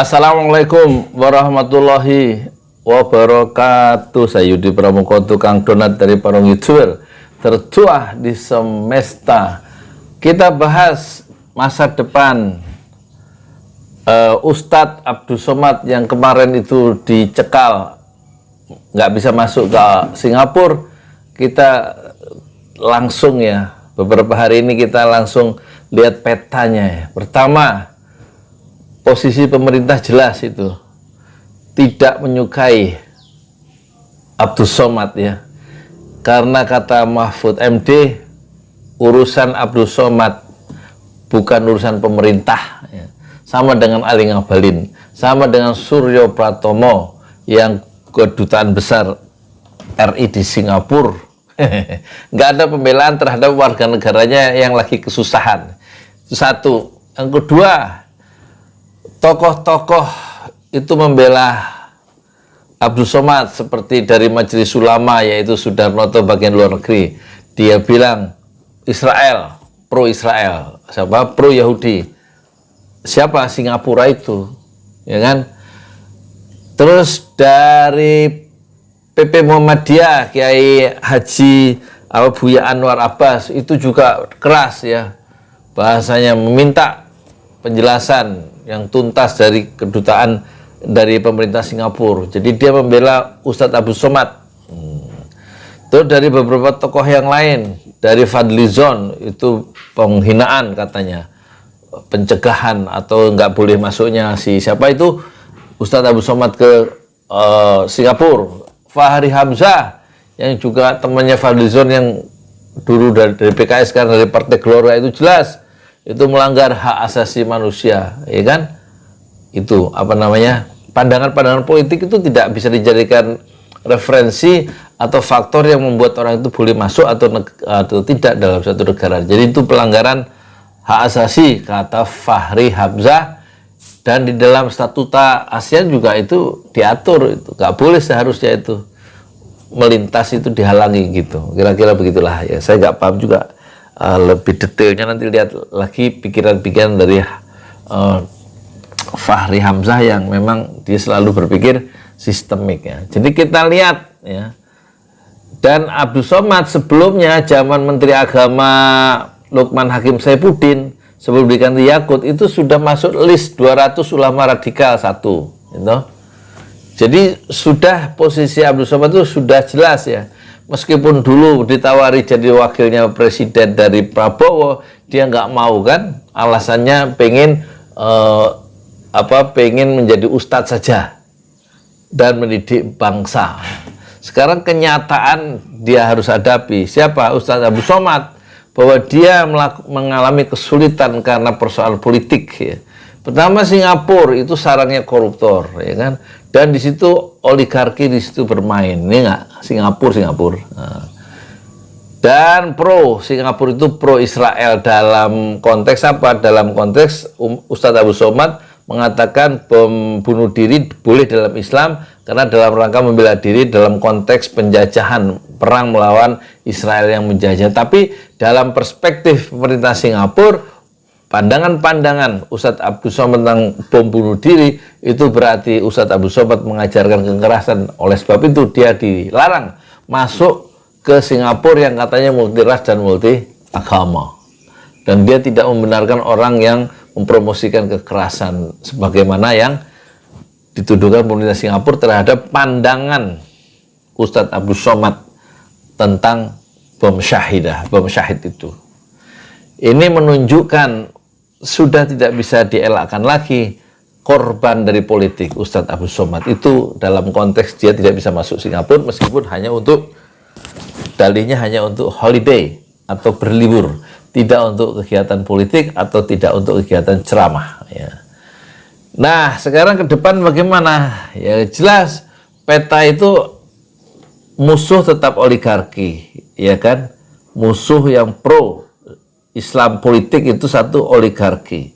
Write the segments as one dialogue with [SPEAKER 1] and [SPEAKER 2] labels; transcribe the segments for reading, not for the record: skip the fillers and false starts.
[SPEAKER 1] Assalamualaikum warahmatullahi wabarakatuh. Saya Yudi Pramuko, tukang donat dari Parung YouTuber tertua di semesta. Kita bahas masa depan Ustadz Abdul Somad yang kemarin itu dicekal, nggak bisa masuk ke Singapura. Kita langsung beberapa hari ini kita langsung lihat petanya. Pertama, posisi pemerintah jelas itu tidak menyukai Abdul Somad karena kata Mahfud MD, urusan Abdul Somad bukan urusan pemerintah, sama dengan Ali Ngabalin, sama dengan Suryo Pratomo yang kedutaan besar RI di Singapura. Nggak ada pembelaan terhadap warga negaranya yang lagi kesusahan. Itu satu. Yang kedua, tokoh-tokoh itu membela Abdul Somad seperti dari Majelis Ulama, yaitu Sudarnoto bagian luar negeri. Dia bilang Israel, pro Israel, siapa pro Yahudi, siapa Singapura itu, ya kan? Terus dari PP Muhammadiyah, Kiai Haji Buya Anwar Abbas itu juga keras bahasanya, meminta penjelasan yang tuntas dari kedutaan dari pemerintah Singapura. Jadi dia membela Ustadz Abdul Somad. Terus dari beberapa tokoh yang lain, dari Fadlizon itu penghinaan katanya, pencegahan atau nggak boleh masuknya siapa itu Ustadz Abdul Somad ke Singapura. Fahri Hamzah yang juga temannya Fadlizon yang dulu dari PKS, sekarang dari Partai Gelora, itu jelas itu melanggar hak asasi manusia, ya kan? Itu pandangan-pandangan politik itu tidak bisa dijadikan referensi atau faktor yang membuat orang itu boleh masuk atau tidak dalam satu negara. Jadi itu pelanggaran hak asasi kata Fahri Hamzah, dan di dalam statuta ASEAN juga itu diatur, itu nggak boleh seharusnya itu melintas itu dihalangi gitu. Kira-kira begitulah ya. Saya nggak paham juga lebih detailnya, nanti lihat lagi pikiran-pikiran dari Fahri Hamzah yang memang dia selalu berpikir sistemik Jadi kita lihat Dan Abdul Somad sebelumnya zaman Menteri Agama Lukman Hakim Saifuddin sebelum diganti Yakut itu sudah masuk list 200 ulama radikal gitu. Jadi sudah posisi Abdul Somad itu sudah jelas Meskipun dulu ditawari jadi wakilnya presiden dari Prabowo, dia nggak mau kan, alasannya pengen menjadi ustadz saja dan mendidik bangsa. Sekarang kenyataan dia harus hadapi, siapa? Ustadz Abdul Somad, bahwa dia mengalami kesulitan karena persoalan politik Pertama, Singapura itu sarangnya koruptor, kan? Dan di situ oligarki di situ bermain, ini nggak? Singapura. Dan Singapura itu pro Israel dalam konteks apa? Dalam konteks Ustadz Abdul Somad mengatakan bom bunuh diri boleh dalam Islam karena dalam rangka membela diri dalam konteks penjajahan, perang melawan Israel yang menjajah. Tapi dalam perspektif pemerintah Singapura, pandangan-pandangan Ustadz Abdul Somad tentang bom bunuh diri itu berarti Ustadz Abdul Somad mengajarkan kekerasan. Oleh sebab itu dia dilarang masuk ke Singapura yang katanya multi ras dan multi agama. Dan dia tidak membenarkan orang yang mempromosikan kekerasan sebagaimana yang dituduhkan pemerintah Singapura terhadap pandangan Ustadz Abdul Somad tentang bom syahid itu. Ini menunjukkan sudah tidak bisa dielakkan lagi korban dari politik Ustadz Abdul Somad itu dalam konteks dia tidak bisa masuk Singapura meskipun hanya untuk dalihnya hanya untuk holiday atau berlibur, tidak untuk kegiatan politik atau tidak untuk kegiatan ceramah Nah, sekarang ke depan bagaimana? Jelas peta itu musuh tetap oligarki, kan? Musuh yang pro Islam politik itu satu oligarki,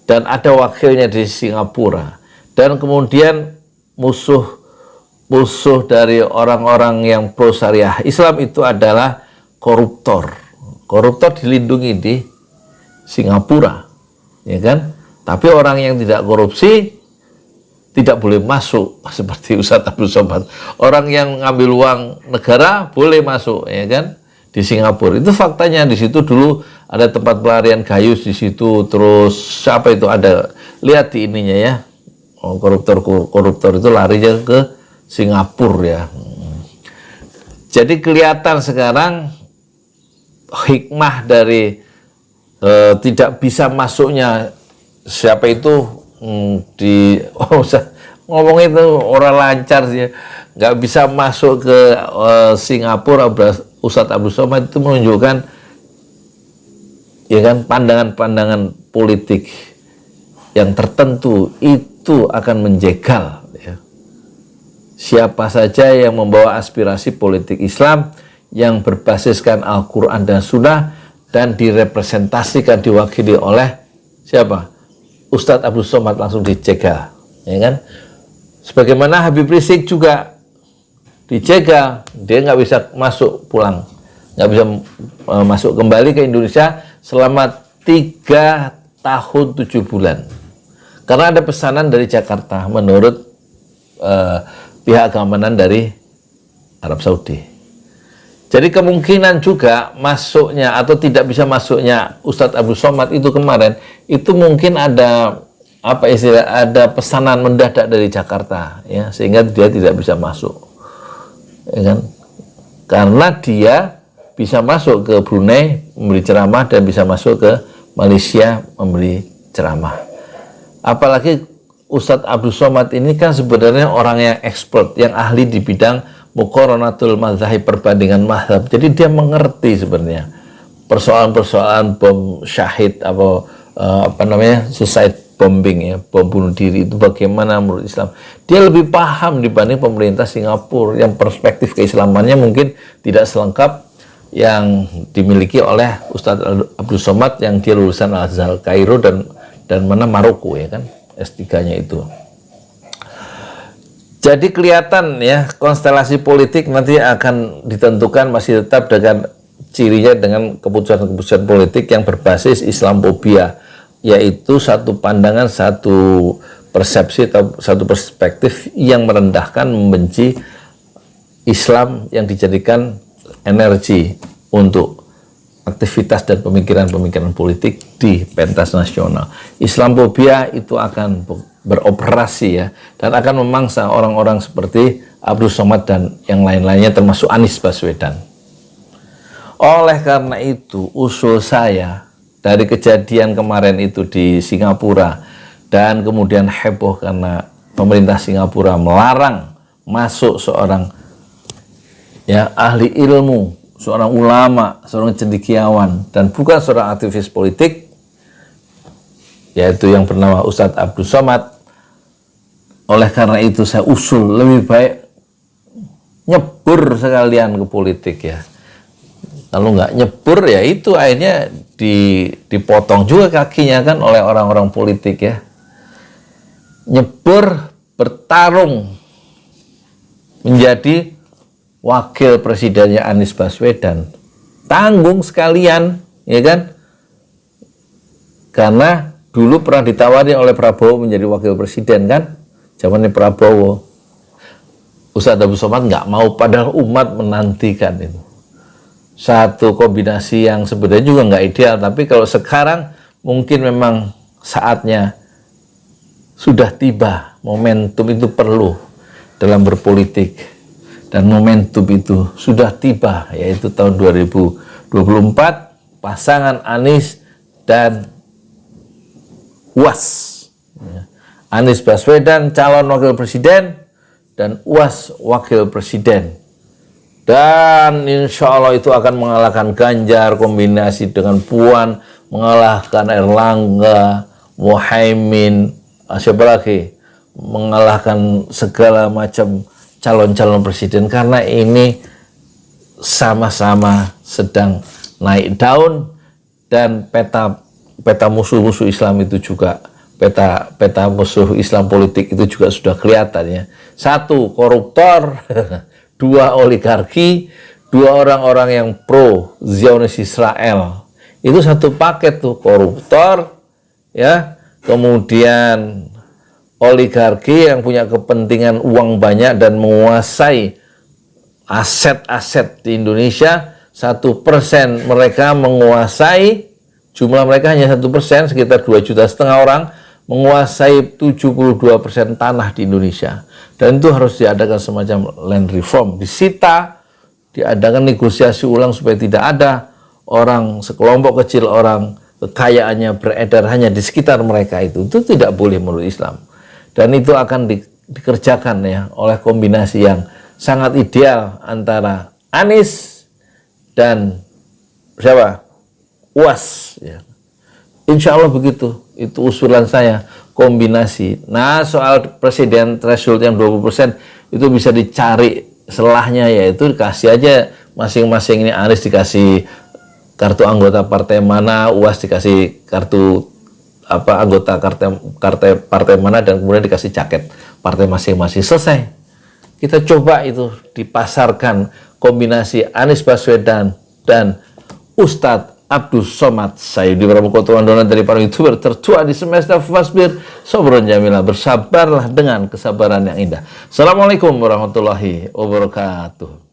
[SPEAKER 1] dan ada wakilnya di Singapura, dan kemudian musuh dari orang-orang yang pro syariah Islam itu adalah koruptor. Koruptor dilindungi di Singapura, ya kan? Tapi orang yang tidak korupsi tidak boleh masuk seperti Ustadz Abdul Somad. Orang yang ngambil uang negara boleh masuk, ya kan, di Singapura. Itu faktanya. Di situ dulu ada tempat pelarian Gayus di situ. Terus siapa itu ada, lihat di ininya ya, koruptor itu larinya ke Singapura ya. Jadi kelihatan sekarang hikmah dari tidak bisa masuknya siapa itu ngomong itu orang lancar sih, nggak bisa masuk ke Singapura. Ustadz Abdul Somad itu menunjukkan, ya kan, pandangan-pandangan politik yang tertentu itu akan menjegal, ya, siapa saja yang membawa aspirasi politik Islam yang berbasiskan Al-Quran dan Sunnah dan direpresentasikan, diwakili oleh siapa? Ustadz Abdul Somad, langsung dijegal, ya kan? Sebagaimana Habib Rizik juga dijegal, dia nggak bisa masuk pulang, nggak bisa masuk kembali ke Indonesia selama 3 tahun 7 bulan karena ada pesanan dari Jakarta menurut pihak keamanan dari Arab Saudi. Jadi kemungkinan juga masuknya atau tidak bisa masuknya Ustadz Abdul Somad itu kemarin, itu mungkin ada apa istilah, ada pesanan mendadak dari Jakarta, ya, sehingga dia tidak bisa masuk, ya kan? Karena dia bisa masuk ke Brunei memberi ceramah dan bisa masuk ke Malaysia memberi ceramah. Apalagi Ustadz Abdul Somad ini kan sebenarnya orang yang expert, yang ahli di bidang muqaranatul mazhab, perbandingan mazhab. Jadi dia mengerti sebenarnya persoalan-persoalan bom syahid atau suicide bombing, ya, bom bunuh diri itu bagaimana menurut Islam. Dia lebih paham dibanding pemerintah Singapura yang perspektif keislamannya mungkin tidak selengkap yang dimiliki oleh Ustadz Abdul Somad yang dia lulusan Al-Azhar Kairo dan mana Maroko, ya kan, S3-nya itu. Jadi kelihatan ya, konstelasi politik nanti akan ditentukan masih tetap dengan cirinya dengan keputusan-keputusan politik yang berbasis Islamophobia, yaitu satu pandangan, satu persepsi atau satu perspektif yang merendahkan, membenci Islam yang dijadikan energi untuk aktivitas dan pemikiran-pemikiran politik di pentas nasional. Islamophobia itu akan beroperasi, ya, dan akan memangsa orang-orang seperti Abdul Somad dan yang lain-lainnya termasuk Anies Baswedan. Oleh karena itu, usul saya dari kejadian kemarin itu di Singapura dan kemudian heboh karena pemerintah Singapura melarang masuk seorang, ya, ahli ilmu, seorang ulama, seorang cendekiawan dan bukan seorang aktivis politik, yaitu yang bernama Ustadz Abdul Somad. Oleh karena itu saya usul lebih baik nyebur sekalian ke politik, ya. Kalau nggak nyebur, ya itu akhirnya dipotong juga kakinya kan oleh orang-orang politik, ya. Nyebur, bertarung menjadi wakil presidennya Anies Baswedan, tanggung sekalian, ya kan? Karena dulu pernah ditawari oleh Prabowo menjadi wakil presiden kan, zamannya Prabowo. Ustadz Abdul Somad nggak mau, padahal umat menantikan itu. Satu kombinasi yang sebenarnya juga nggak ideal, tapi kalau sekarang mungkin memang saatnya sudah tiba, momentum itu perlu dalam berpolitik, dan momentum itu sudah tiba, yaitu tahun 2024, pasangan Anies dan UAS. Anies Baswedan calon wakil presiden dan UAS wakil presiden. Dan insya Allah itu akan mengalahkan Ganjar, kombinasi dengan Puan, mengalahkan Erlangga, Muhaimin, siapa lagi, mengalahkan segala macam calon-calon presiden, karena ini sama-sama sedang naik daun dan peta musuh-musuh Islam itu juga, peta musuh Islam politik itu juga sudah kelihatan, ya. Satu, koruptor, dua, oligarki, dua, orang-orang yang pro Zionis Israel. Itu satu paket tuh, koruptor, ya, kemudian oligarki yang punya kepentingan uang banyak dan menguasai aset-aset di Indonesia. 1% mereka menguasai, jumlah mereka hanya 1%, sekitar 2,5 juta orang, menguasai 72% tanah di Indonesia. Dan itu harus diadakan semacam land reform, disita, diadakan negosiasi ulang supaya tidak ada orang sekelompok kecil orang kekayaannya beredar hanya di sekitar mereka. Itu tidak boleh menurut Islam. Dan itu akan dikerjakan ya oleh kombinasi yang sangat ideal antara Anies dan siapa? UAS ya. Insya Allah begitu. Itu usulan saya, kombinasi. Nah, soal presiden threshold yang 20% itu bisa dicari selahnya, yaitu dikasih aja masing-masing. Ini Anies dikasih kartu anggota partai mana, UAS dikasih kartu anggota partai mana, dan kemudian dikasih jaket partai masing-masing. Selesai. Kita coba itu dipasarkan kombinasi Anies Baswedan dan Ustadz Abdul Somad. Saya di Pramukoto Wandono dari para YouTuber tertua di semesta Fasbir Sobron Jamilah. Bersabarlah dengan kesabaran yang indah. Assalamualaikum warahmatullahi wabarakatuh.